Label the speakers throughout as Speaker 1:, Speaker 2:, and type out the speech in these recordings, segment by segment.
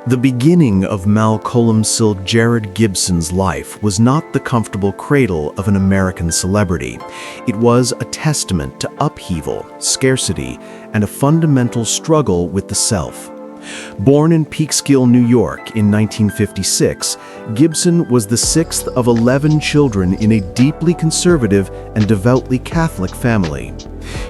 Speaker 1: The beginning of Mel Columcille Gerard Gibson's life was not the comfortable cradle of an American celebrity. It was a testament to upheaval, scarcity, and a fundamental struggle with the self. Born in Peekskill, New York in 1956, Gibson was the sixth of 11 children in a deeply conservative and devoutly Catholic family.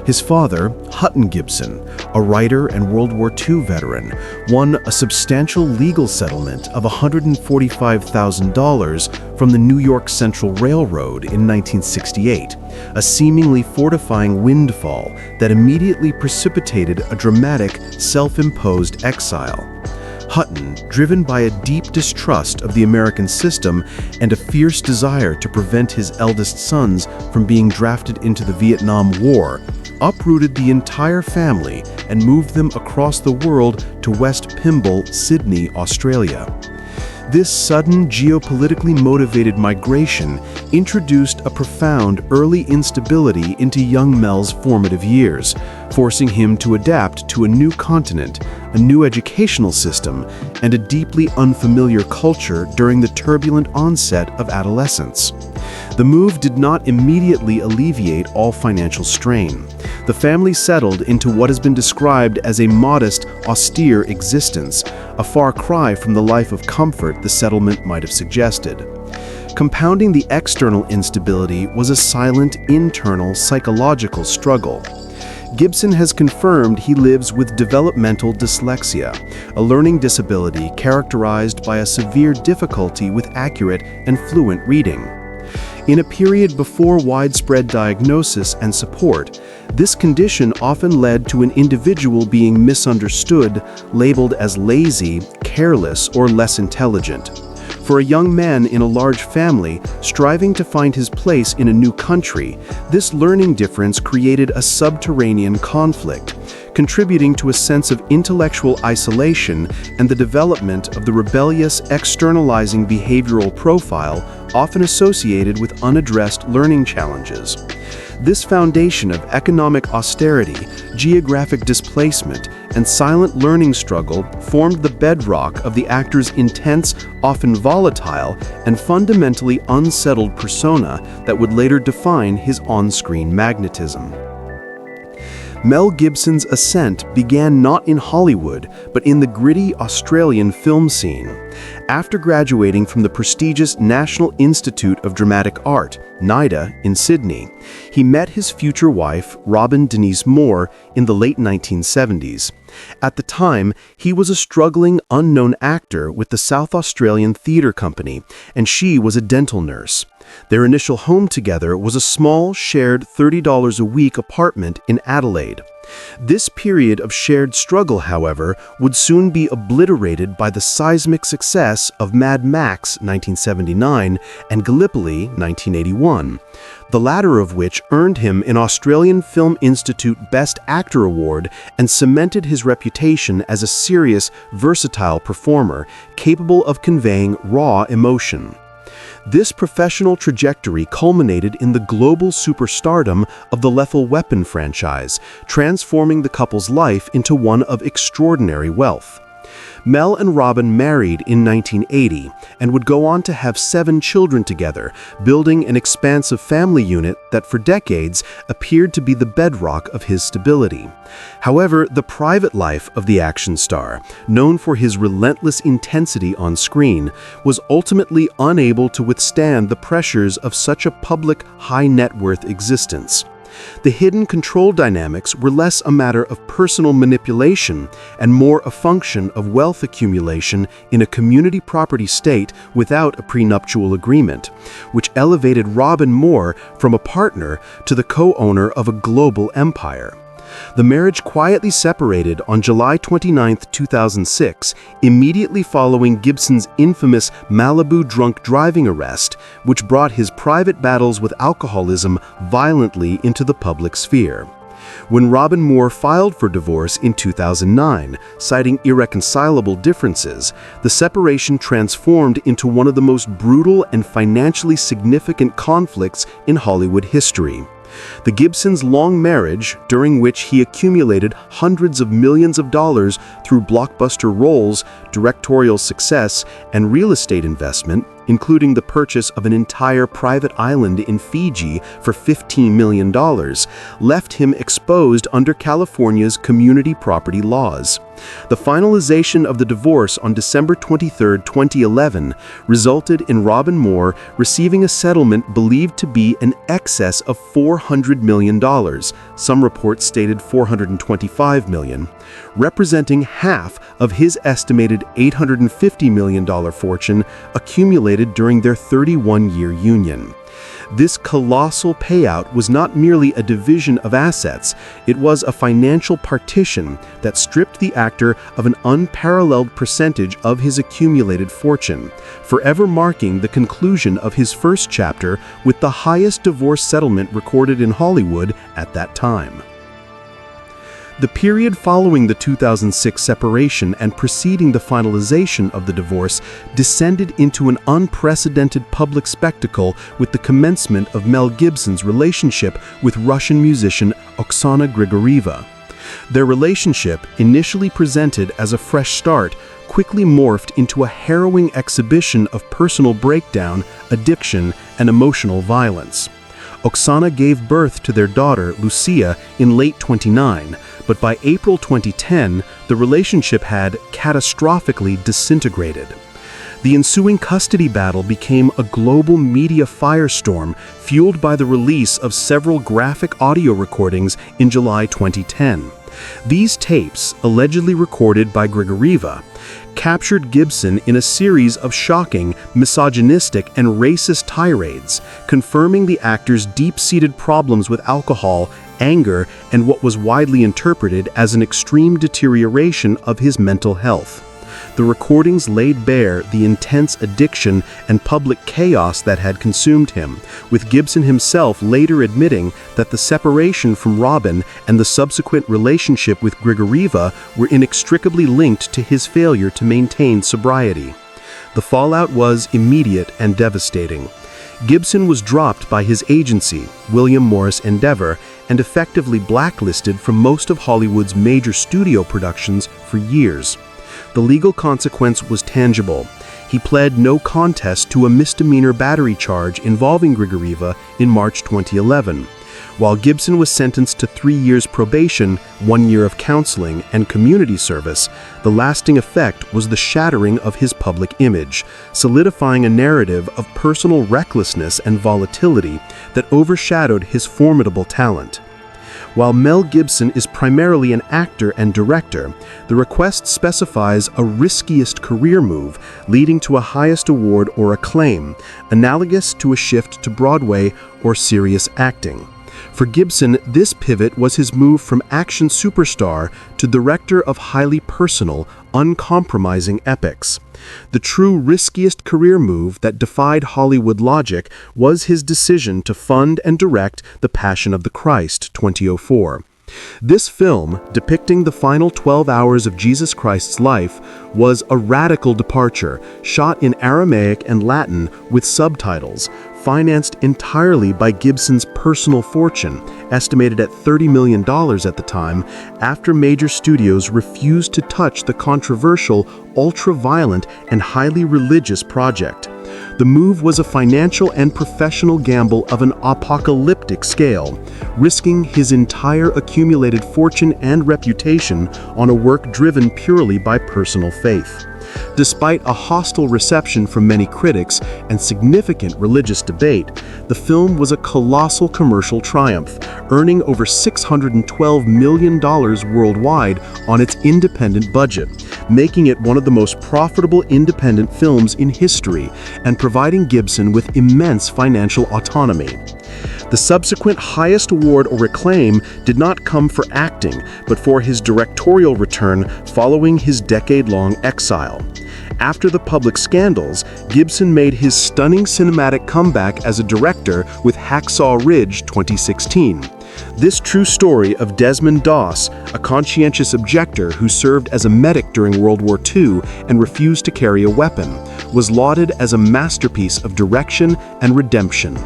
Speaker 1: His father, Hutton Gibson, a writer and World War II veteran, won a substantial legal settlement of $145,000 from the New York Central Railroad in 1968, a seemingly fortifying windfall that immediately precipitated a dramatic, self-imposed exile. Hutton, driven by a deep distrust of the American system and a fierce desire to prevent his eldest sons from being drafted into the Vietnam War, uprooted the entire family and moved them across the world to West Pymble, Sydney, Australia. This sudden geopolitically motivated migration introduced a profound early instability into young Mel's formative years, forcing him to adapt to a new continent, a new educational system, and a deeply unfamiliar culture during the turbulent onset of adolescence. The move did not immediately alleviate all financial strain. The family settled into what has been described as a modest, austere existence, a far cry from the life of comfort the settlement might have suggested. Compounding the external instability was a silent, internal, psychological struggle. Gibson has confirmed he lives with developmental dyslexia, a learning disability characterized by a severe difficulty with accurate and fluent reading. In a period before widespread diagnosis and support, this condition often led to an individual being misunderstood, labeled as lazy, careless, or less intelligent. For a young man in a large family striving to find his place in a new country, this learning difference created a subterranean conflict, contributing to a sense of intellectual isolation and the development of the rebellious, externalizing behavioral profile often associated with unaddressed learning challenges. This foundation of economic austerity, geographic displacement, and silent learning struggle formed the bedrock of the actor's intense, often volatile, and fundamentally unsettled persona that would later define his on-screen magnetism. Mel Gibson's ascent began not in Hollywood, but in the gritty Australian film scene. After graduating from the prestigious National Institute of Dramatic Art, NIDA, in Sydney, he met his future wife, Robin Denise Moore, in the late 1970s. At the time, he was a struggling, unknown actor with the South Australian Theatre Company, and she was a dental nurse. Their initial home together was a small, shared $30 a week apartment in Adelaide. This period of shared struggle, however, would soon be obliterated by the seismic success of Mad Max 1979 and Gallipoli 1981, the latter of which earned him an Australian Film Institute Best Actor Award and cemented his reputation as a serious, versatile performer capable of conveying raw emotion. This professional trajectory culminated in the global superstardom of the Lethal Weapon franchise, transforming the couple's life into one of extraordinary wealth. Mel and Robin married in 1980 and would go on to have 7 children together, building an expansive family unit that for decades appeared to be the bedrock of his stability. However, the private life of the action star, known for his relentless intensity on screen, was ultimately unable to withstand the pressures of such a public, high-net-worth existence. The hidden control dynamics were less a matter of personal manipulation and more a function of wealth accumulation in a community property state without a prenuptial agreement, which elevated Robin Moore from a partner to the co-owner of a global empire. The marriage quietly separated on July 29, 2006, immediately following Gibson's infamous Malibu drunk driving arrest, which brought his private battles with alcoholism violently into the public sphere. When Robin Moore filed for divorce in 2009, citing irreconcilable differences, the separation transformed into one of the most brutal and financially significant conflicts in Hollywood history. The Gibsons' long marriage, during which he accumulated hundreds of millions of dollars through blockbuster roles, directorial success, and real estate investment, including the purchase of an entire private island in Fiji for $15 million, left him exposed under California's community property laws. The finalization of the divorce on December 23, 2011, resulted in Robin Moore receiving a settlement believed to be in excess of $400 million, some reports stated $425 million, representing half of his estimated $850 million fortune accumulated during their 31-year union. This colossal payout was not merely a division of assets, it was a financial partition that stripped the actor of an unparalleled percentage of his accumulated fortune, forever marking the conclusion of his first chapter with the highest divorce settlement recorded in Hollywood at that time. The period following the 2006 separation and preceding the finalization of the divorce descended into an unprecedented public spectacle with the commencement of Mel Gibson's relationship with Russian musician Oksana Grigorieva. Their relationship, initially presented as a fresh start, quickly morphed into a harrowing exhibition of personal breakdown, addiction, and emotional violence. Oksana gave birth to their daughter, Lucia, in late 2009, but by April 2010, the relationship had catastrophically disintegrated. The ensuing custody battle became a global media firestorm fueled by the release of several graphic audio recordings in July 2010. These tapes, allegedly recorded by Grigorieva, captured Gibson in a series of shocking, misogynistic, and racist tirades, confirming the actor's deep-seated problems with alcohol, anger, and what was widely interpreted as an extreme deterioration of his mental health. The recordings laid bare the intense addiction and public chaos that had consumed him, with Gibson himself later admitting that the separation from Robin and the subsequent relationship with Grigorieva were inextricably linked to his failure to maintain sobriety. The fallout was immediate and devastating. Gibson was dropped by his agency, William Morris Endeavor, and effectively blacklisted from most of Hollywood's major studio productions for years. The legal consequence was tangible. He pled no contest to a misdemeanor battery charge involving Grigorieva in March 2011. While Gibson was sentenced to 3 years probation, 1 year of counseling, and community service, the lasting effect was the shattering of his public image, solidifying a narrative of personal recklessness and volatility that overshadowed his formidable talent. While Mel Gibson is primarily an actor and director, the request specifies a riskiest career move leading to a highest award or acclaim, analogous to a shift to Broadway or serious acting. For Gibson, this pivot was his move from action superstar to director of highly personal, uncompromising epics. The true riskiest career move that defied Hollywood logic was his decision to fund and direct The Passion of the Christ, 2004. This film, depicting the final 12 hours of Jesus Christ's life, was a radical departure, shot in Aramaic and Latin with subtitles, financed entirely by Gibson's personal fortune, estimated at $30 million at the time, after major studios refused to touch the controversial, ultra-violent, and highly religious project. The move was a financial and professional gamble of an apocalyptic scale, risking his entire accumulated fortune and reputation on a work driven purely by personal faith. Despite a hostile reception from many critics and significant religious debate, the film was a colossal commercial triumph, earning over $612 million worldwide on its independent budget, making it one of the most profitable independent films in history and providing Gibson with immense financial autonomy. The subsequent highest award or acclaim did not come for acting, but for his directorial return following his decade-long exile. After the public scandals, Gibson made his stunning cinematic comeback as a director with Hacksaw Ridge 2016. This true story of Desmond Doss, a conscientious objector who served as a medic during World War II and refused to carry a weapon, was lauded as a masterpiece of direction and redemption.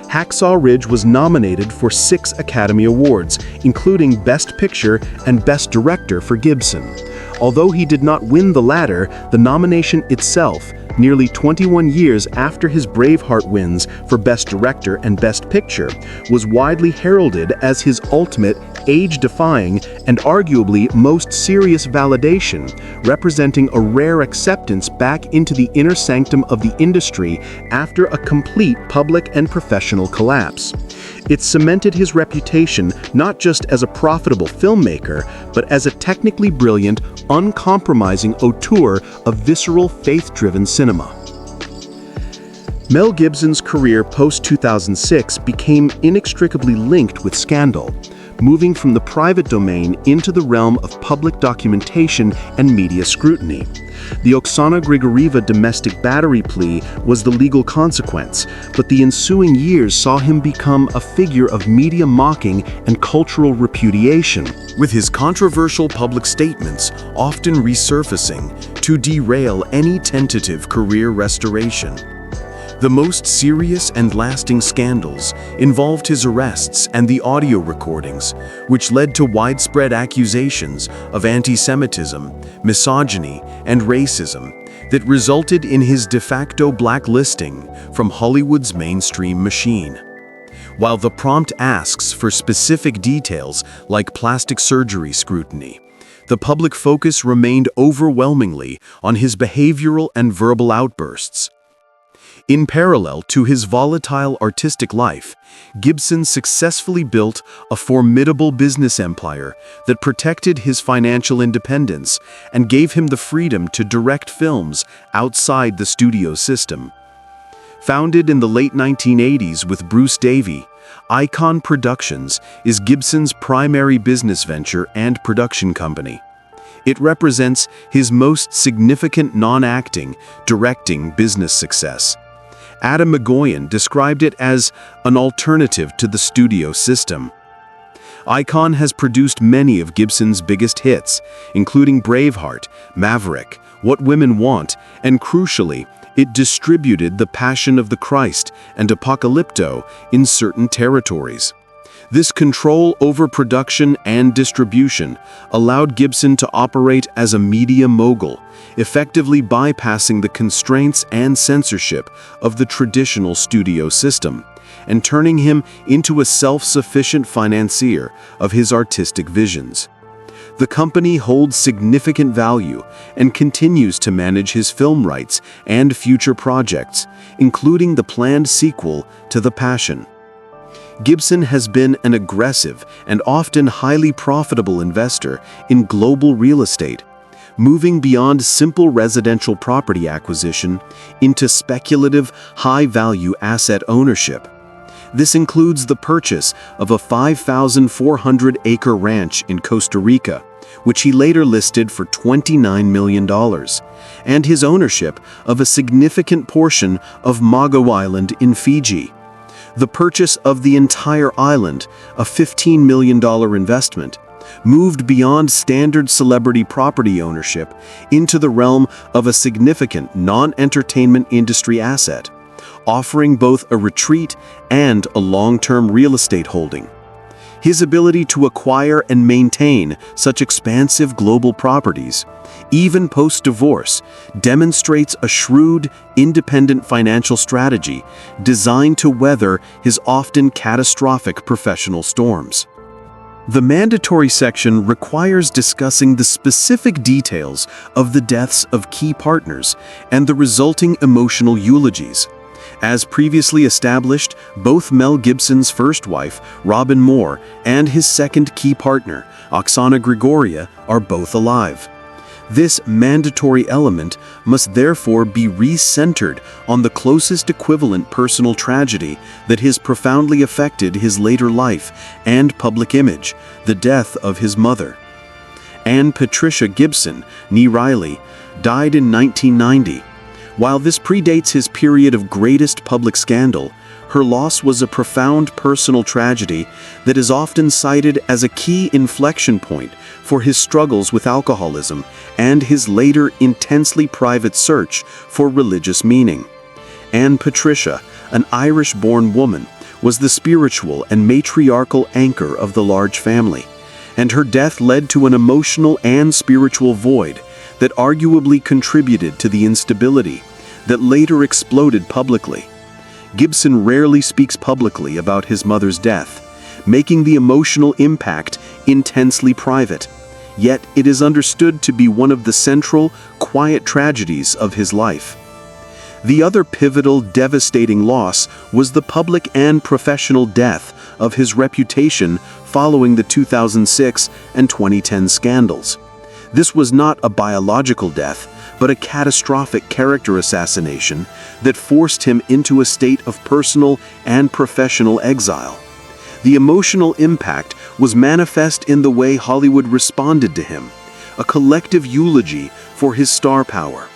Speaker 1: Hacksaw Ridge was nominated for 6 Academy Awards, including Best Picture and Best Director for Gibson. Although he did not win the latter, the nomination itself, nearly 21 years after his Braveheart wins for Best Director and Best Picture, was widely heralded as his ultimate, age-defying, and arguably most serious validation, representing a rare acceptance back into the inner sanctum of the industry after a complete public and professional collapse. It cemented his reputation not just as a profitable filmmaker, but as a technically brilliant, uncompromising auteur of visceral, faith-driven cinema. Mel Gibson's career post-2006 became inextricably linked with scandal, moving from the private domain into the realm of public documentation and media scrutiny. The Oksana Grigorieva domestic battery plea was the legal consequence, but the ensuing years saw him become a figure of media mocking and cultural repudiation, with his controversial public statements often resurfacing to derail any tentative career restoration. The most serious and lasting scandals involved his arrests and the audio recordings, which led to widespread accusations of anti-Semitism, misogyny, and racism that resulted in his de facto blacklisting from Hollywood's mainstream machine. While the prompt asks for specific details like plastic surgery scrutiny, the public focus remained overwhelmingly on his behavioral and verbal outbursts. In parallel to his volatile artistic life, Gibson successfully built a formidable business empire that protected his financial independence and gave him the freedom to direct films outside the studio system. Founded in the late 1980s with Bruce Davey, Icon Productions is Gibson's primary business venture and production company. It represents his most significant non-acting, directing business success. Adam McGoyan described it as an alternative to the studio system. Icon has produced many of Gibson's biggest hits, including Braveheart, Maverick, What Women Want, and crucially, it distributed The Passion of the Christ and Apocalypto in certain territories. This control over production and distribution allowed Gibson to operate as a media mogul, effectively bypassing the constraints and censorship of the traditional studio system, and turning him into a self-sufficient financier of his artistic visions. The company holds significant value and continues to manage his film rights and future projects, including the planned sequel to The Passion. Gibson has been an aggressive and often highly profitable investor in global real estate, moving beyond simple residential property acquisition into speculative, high-value asset ownership. This includes the purchase of a 5,400-acre ranch in Costa Rica, which he later listed for $29 million, and his ownership of a significant portion of Mago Island in Fiji. The purchase of the entire island, a $15 million investment, moved beyond standard celebrity property ownership into the realm of a significant non-entertainment industry asset, offering both a retreat and a long-term real estate holding. His ability to acquire and maintain such expansive global properties, even post-divorce, demonstrates a shrewd, independent financial strategy designed to weather his often catastrophic professional storms. The mandatory section requires discussing the specific details of the deaths of key partners and the resulting emotional eulogies. As previously established, both Mel Gibson's first wife, Robin Moore, and his second key partner, Oksana Grigorieva, are both alive. This mandatory element must therefore be re-centered on the closest equivalent personal tragedy that has profoundly affected his later life and public image, the death of his mother. Anne Patricia Gibson, née Riley, died in 1990. While this predates his period of greatest public scandal, her loss was a profound personal tragedy that is often cited as a key inflection point for his struggles with alcoholism and his later intensely private search for religious meaning. Anne Patricia, an Irish-born woman, was the spiritual and matriarchal anchor of the large family, and her death led to an emotional and spiritual void that arguably contributed to the instability that later exploded publicly. Gibson rarely speaks publicly about his mother's death, making the emotional impact intensely private. Yet it is understood to be one of the central, quiet tragedies of his life. The other pivotal, devastating loss was the public and professional death of his reputation following the 2006 and 2010 scandals. This was not a biological death, but a catastrophic character assassination that forced him into a state of personal and professional exile. The emotional impact was manifest in the way Hollywood responded to him, a collective eulogy for his star power.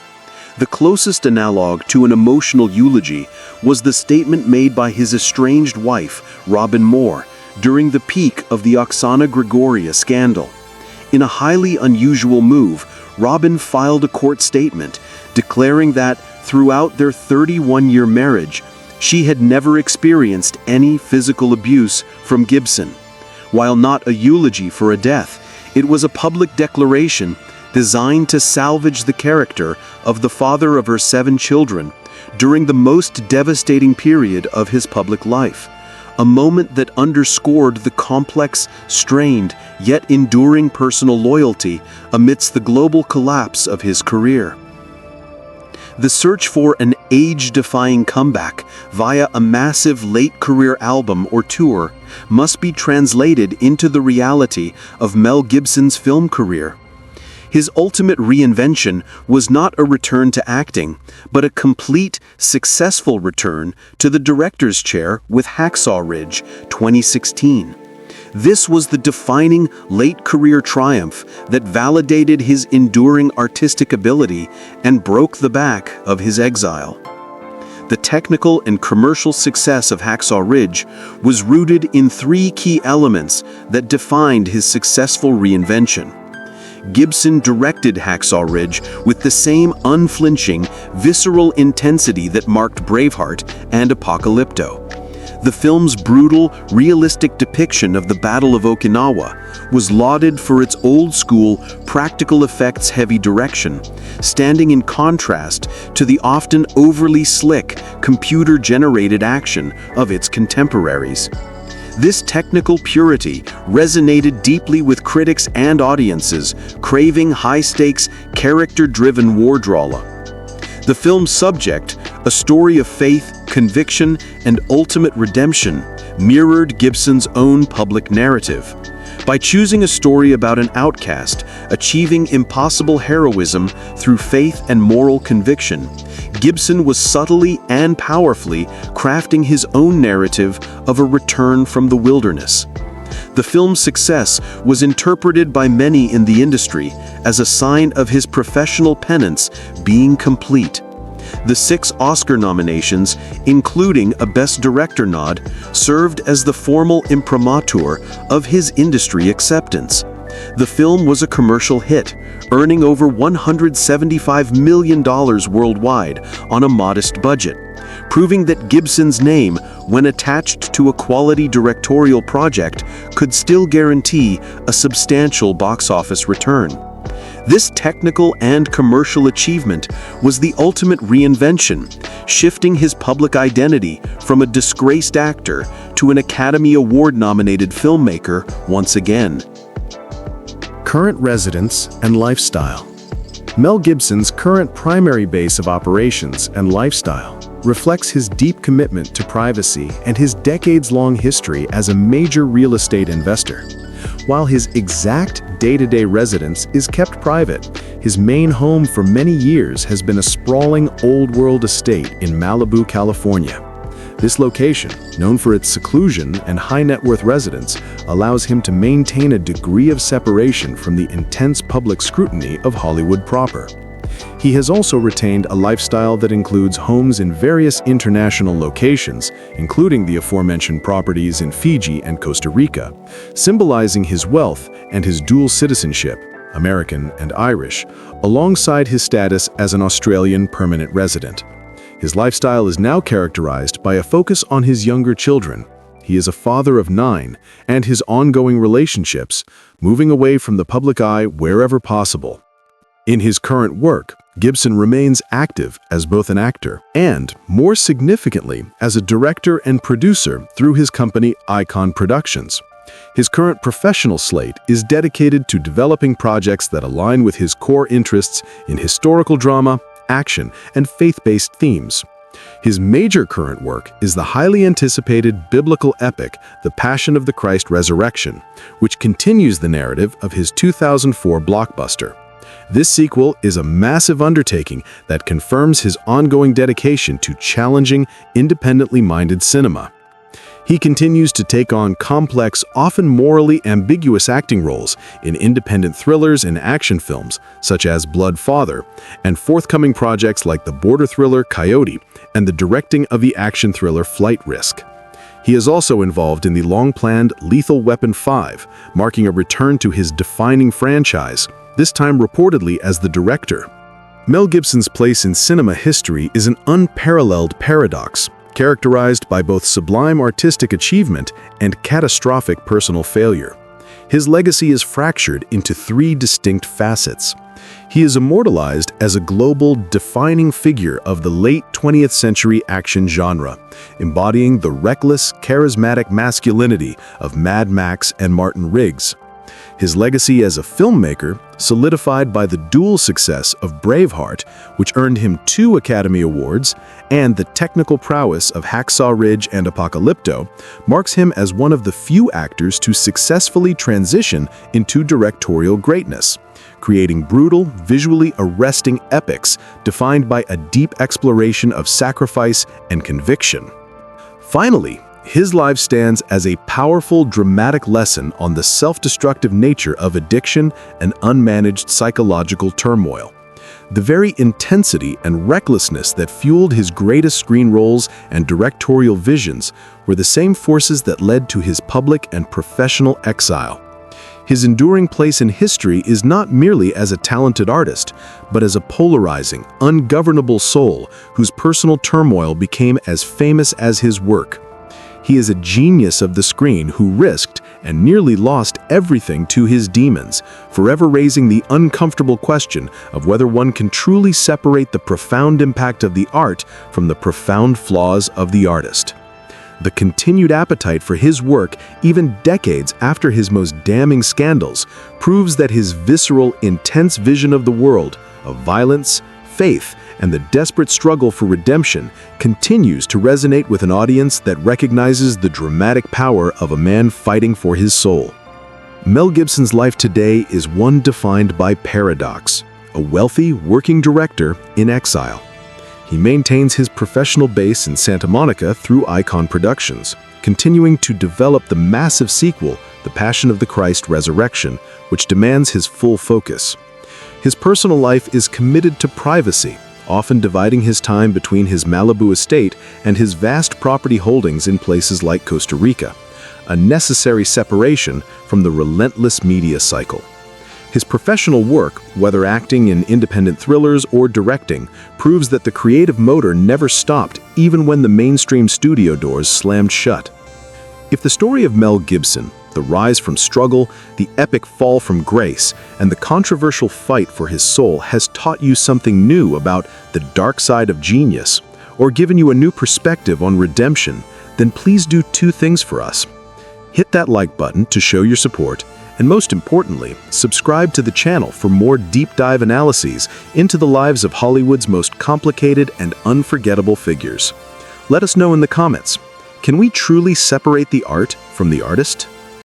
Speaker 1: The closest analog to an emotional eulogy was the statement made by his estranged wife, Robin Moore, during the peak of the Oksana Grigoria scandal. In a highly unusual move, Robin filed a court statement declaring that throughout their 31-year marriage, she had never experienced any physical abuse from Gibson. While not a eulogy for a death, it was a public declaration designed to salvage the character of the father of her 7 children during the most devastating period of his public life, a moment that underscored the complex, strained, yet enduring personal loyalty amidst the global collapse of his career. The search for an age-defying comeback via a massive late-career album or tour must be translated into the reality of Mel Gibson's film career. His ultimate reinvention was not a return to acting, but a complete, successful return to the director's chair with Hacksaw Ridge, 2016. This was the defining late-career triumph that validated his enduring artistic ability and broke the back of his exile. The technical and commercial success of Hacksaw Ridge was rooted in 3 key elements that defined his successful reinvention. Gibson directed Hacksaw Ridge with the same unflinching, visceral intensity that marked Braveheart and Apocalypto. The film's brutal, realistic depiction of the Battle of Okinawa was lauded for its old-school, practical effects-heavy direction, standing in contrast to the often overly slick, computer-generated action of its contemporaries. This technical purity resonated deeply with critics and audiences, craving high-stakes, character-driven war drama. The film's subject, a story of faith, conviction, and ultimate redemption, mirrored Gibson's own public narrative. By choosing a story about an outcast achieving impossible heroism through faith and moral conviction, Gibson was subtly and powerfully crafting his own narrative of a return from the wilderness. The film's success was interpreted by many in the industry as a sign of his professional penance being complete. The 6 Oscar nominations, including a Best Director nod, served as the formal imprimatur of his industry acceptance. The film was a commercial hit, earning over $175 million worldwide on a modest budget, proving that Gibson's name, when attached to a quality directorial project, could still guarantee a substantial box office return. This technical and commercial achievement was the ultimate reinvention, shifting his public identity from a disgraced actor to an Academy Award-nominated filmmaker once again.
Speaker 2: Current residence and lifestyle. Mel Gibson's current primary base of operations and lifestyle reflects his deep commitment to privacy and his decades-long history as a major real estate investor. While his exact day-to-day residence is kept private, his main home for many years has been a sprawling old-world estate in Malibu, California. This location, known for its seclusion and high-net-worth residents, allows him to maintain a degree of separation from the intense public scrutiny of Hollywood proper. He has also retained a lifestyle that includes homes in various international locations, including the aforementioned properties in Fiji and Costa Rica, symbolizing his wealth and his dual citizenship, American and Irish, alongside his status as an Australian permanent resident. His lifestyle is now characterized by a focus on his younger children, He is a father of 9, and his ongoing relationships, moving away from the public eye wherever possible. In his current work, Gibson remains active as both an actor and, more significantly, as a director and producer through his company Icon Productions. His current professional slate is dedicated to developing projects that align with his core interests in historical drama, action, and faith-based themes. His major current work is the highly anticipated biblical epic, The Passion of the Christ Resurrection, which continues the narrative of his 2004 blockbuster. This sequel is a massive undertaking that confirms his ongoing dedication to challenging, independently minded cinema. He continues to take on complex, often morally ambiguous acting roles in independent thrillers and action films, such as Blood Father, and forthcoming projects like the border thriller Coyote and the directing of the action thriller Flight Risk. He is also involved in the long-planned Lethal Weapon 5, marking a return to his defining franchise, this time reportedly as the director. Mel Gibson's place in cinema history is an unparalleled paradox, characterized by both sublime artistic achievement and catastrophic personal failure. His legacy is fractured into 3 distinct facets. He is immortalized as a global, defining figure of the late 20th century action genre, embodying the reckless, charismatic masculinity of Mad Max and Martin Riggs. His legacy as a filmmaker, solidified by the dual success of Braveheart, which earned him 2 Academy Awards, and the technical prowess of Hacksaw Ridge and Apocalypto, marks him as one of the few actors to successfully transition into directorial greatness, creating brutal, visually arresting epics defined by a deep exploration of sacrifice and conviction. Finally, his life stands as a powerful, dramatic lesson on the self-destructive nature of addiction and unmanaged psychological turmoil. The very intensity and recklessness that fueled his greatest screen roles and directorial visions were the same forces that led to his public and professional exile. His enduring place in history is not merely as a talented artist, but as a polarizing, ungovernable soul whose personal turmoil became as famous as his work. He is a genius of the screen who risked and nearly lost everything to his demons, forever raising the uncomfortable question of whether one can truly separate the profound impact of the art from the profound flaws of the artist. The continued appetite for his work, even decades after his most damning scandals, proves that his visceral, intense vision of the world, of violence, faith, and the desperate struggle for redemption continues to resonate with an audience that recognizes the dramatic power of a man fighting for his soul. Mel Gibson's life today is one defined by paradox, a wealthy, working director in exile. He maintains his professional base in Santa Monica through Icon Productions, continuing to develop the massive sequel, The Passion of the Christ Resurrection, which demands his full focus. His personal life is committed to privacy, often dividing his time between his Malibu estate and his vast property holdings in places like Costa Rica, a necessary separation from the relentless media cycle. His professional work, whether acting in independent thrillers or directing, proves that the creative motor never stopped even when the mainstream studio doors slammed shut. If the story of Mel Gibson, the rise from struggle, the epic fall from grace, and the controversial fight for his soul has taught you something new about the dark side of genius, or given you a new perspective on redemption, then please do 2 things for us. Hit that like button to show your support, and most importantly, subscribe to the channel for more deep dive analyses into the lives of Hollywood's most complicated and unforgettable figures. Let us know in the comments, can we truly separate the art from the artist?